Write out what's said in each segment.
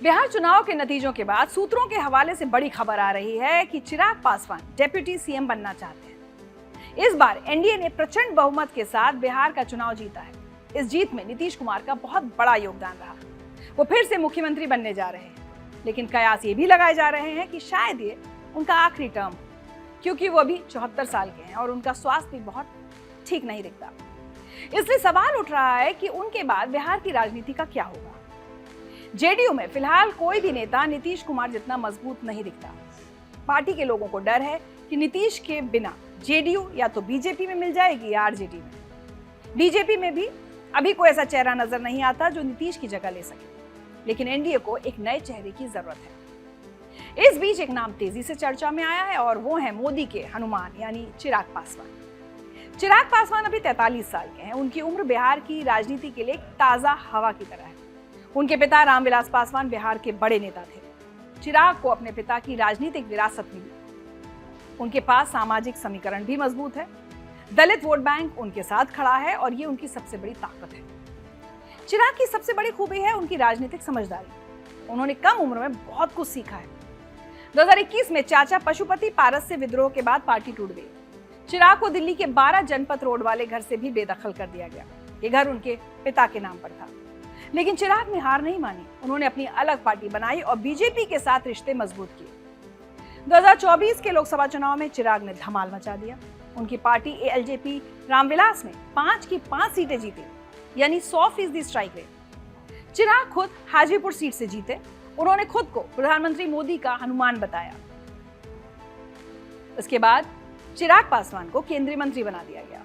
बिहार चुनाव के नतीजों के बाद सूत्रों के हवाले से बड़ी खबर आ रही है कि चिराग पासवान डिप्टी सीएम बनना चाहते हैं। इस बार एनडीए ने प्रचंड बहुमत के साथ बिहार का चुनाव जीता है। इस जीत में नीतीश कुमार का बहुत बड़ा योगदान रहा। वो फिर से मुख्यमंत्री बनने जा रहे हैं, लेकिन कयास ये भी लगाए जा रहे हैं कि शायद ये उनका आखिरी टर्म, क्योंकि वो अभी 74 साल के हैं और उनका स्वास्थ्य भी बहुत ठीक नहीं दिखता। इसलिए सवाल उठ रहा है कि उनके बाद बिहार की राजनीति का क्या होगा। जेडीयू में फिलहाल कोई भी नेता नीतीश कुमार जितना मजबूत नहीं दिखता। पार्टी के लोगों को डर है कि नीतीश के बिना जेडीयू या तो बीजेपी में मिल जाएगी या आरजेडी में। बीजेपी में भी अभी कोई ऐसा चेहरा नजर नहीं आता जो नीतीश की जगह ले सके, लेकिन एनडीए को एक नए चेहरे की जरूरत है। इस बीच एक नाम तेजी से चर्चा में आया है और वो है मोदी के हनुमान यानी चिराग पासवान। चिराग पासवान अभी 43 साल के हैं। उनकी उम्र बिहार की राजनीति के लिए ताजा हवा की तरह है। उनके पिता रामविलास पासवान बिहार के बड़े नेता थे। चिराग को अपने पिता की राजनीतिक विरासत मिली। उनके पास सामाजिक समीकरण भी मजबूत है। दलित वोट बैंक उनके साथ खड़ा है और ये उनकी सबसे बड़ी ताकत है। चिराग की सबसे बड़ी खूबी है उनकी राजनीतिक समझदारी। उन्होंने कम उम्र में बहुत कुछ सीखा है। 2021 में चाचा पशुपति पारस से विद्रोह के बाद पार्टी टूट गई। चिराग को दिल्ली के 12 जनपथ रोड वाले घर से भी बेदखल कर दिया गया। ये घर उनके पिता के नाम पर था, लेकिन चिराग ने हार नहीं मानी। उन्होंने अपनी अलग पार्टी बनाई और बीजेपी के साथ रिश्ते मजबूत किए। 2024 के लोकसभा चुनाव में चिराग ने धमाल मचा दिया। उनकी पार्टी एलजेपी रामविलास में 5 की 5 सीटें जीती, यानी 100% स्ट्राइक रेट। चिराग खुद हाजीपुर सीट से जीते। उन्होंने खुद को प्रधानमंत्री मोदी का हनुमान बताया। इसके बाद चिराग पासवान को केंद्रीय मंत्री बना दिया गया।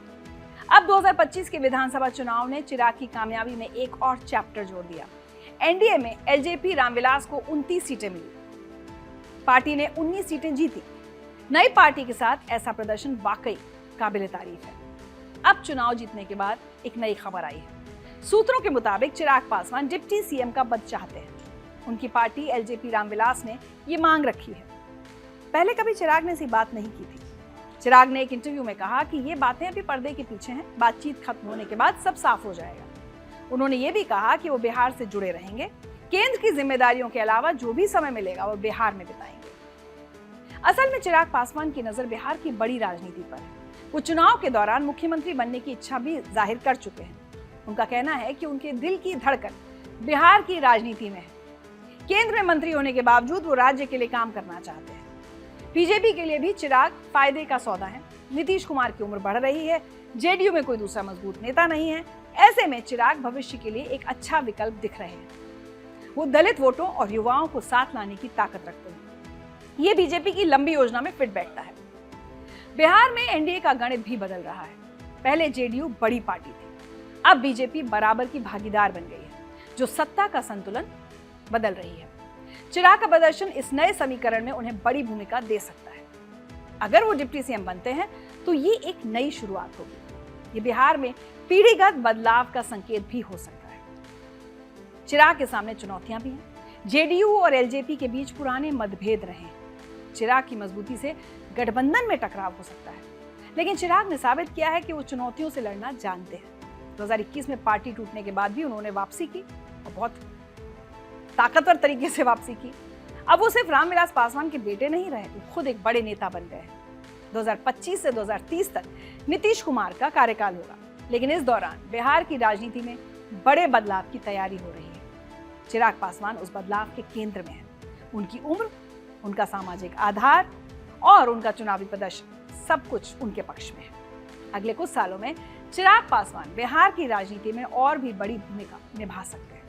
अब 2025 के विधानसभा चुनाव ने चिराग की कामयाबी में एक और चैप्टर जोड़ दिया। एनडीए में एलजेपी रामविलास को 29 सीटें मिली। पार्टी ने 19 सीटें जीती। नई पार्टी के साथ ऐसा प्रदर्शन वाकई काबिल तारीफ है। अब चुनाव जीतने के बाद एक नई खबर आई है। सूत्रों के मुताबिक चिराग पासवान डिप्टी सीएम का पद चाहते हैं। उनकी पार्टी एलजेपी रामविलास ने ये मांग रखी है। पहले कभी चिराग ने ऐसी बात नहीं की थी। चिराग ने एक इंटरव्यू में कहा कि ये बातें अभी पर्दे के पीछे हैं, बातचीत खत्म होने के बाद सब साफ हो जाएगा। उन्होंने ये भी कहा कि वो बिहार से जुड़े रहेंगे। केंद्र की जिम्मेदारियों के अलावा जो भी समय मिलेगा वो बिहार में बिताएंगे। असल में चिराग पासवान की नजर बिहार की बड़ी राजनीति पर है। वो चुनाव के दौरान मुख्यमंत्री बनने की इच्छा भी जाहिर कर चुके हैं। उनका कहना है कि उनके दिल की धड़कन बिहार की राजनीति में है। केंद्र में मंत्री होने के बावजूद वो राज्य के लिए काम करना चाहते हैं। बीजेपी के लिए भी चिराग फायदे का सौदा है। नीतीश कुमार की उम्र बढ़ रही है। जेडीयू में कोई दूसरा मजबूत नेता नहीं है। ऐसे में चिराग भविष्य के लिए एक अच्छा विकल्प दिख रहे हैं। वो दलित वोटों और युवाओं को साथ लाने की ताकत रखते हैं। ये बीजेपी की लंबी योजना में फिट बैठता है। बिहार में एनडीए का गणित भी बदल रहा है। पहले जेडीयू बड़ी पार्टी थी, अब बीजेपी बराबर की भागीदार बन गई है, जो सत्ता का संतुलन बदल रही है। चिराग का प्रदर्शन इस नए समीकरण में उन्हें बड़ी भूमिका दे सकता है। अगर वो डिप्टी सीएम बनते हैं तो ये एक नई शुरुआत होगी। ये बिहार में पीढ़ीगत बदलाव का संकेत भी हो सकता है। चिराग के सामने चुनौतियां भी हैं। जेडीयू और एलजेपी के बीच पुराने मतभेद रहे हैं। चिराग की मजबूती से गठबंधन में टकराव हो सकता है, लेकिन चिराग ने साबित किया है कि वो चुनौतियों से लड़ना जानते हैं। 2021 में पार्टी टूटने के बाद भी उन्होंने वापसी की और बहुत ताकतवर तरीके से वापसी की। अब वो सिर्फ रामविलास पासवान के बेटे नहीं रहे, वो खुद एक बड़े नेता बन गए हैं। 2025 से 2030 तक नीतीश कुमार का कार्यकाल होगा, लेकिन इस दौरान बिहार की राजनीति में बड़े बदलाव की तैयारी हो रही है। चिराग पासवान उस बदलाव के केंद्र में है। उनकी उम्र, उनका सामाजिक आधार और उनका चुनावी प्रदर्शन सब कुछ उनके पक्ष में है। अगले कुछ सालों में चिराग पासवान बिहार की राजनीति में और भी बड़ी भूमिका निभा सकते हैं।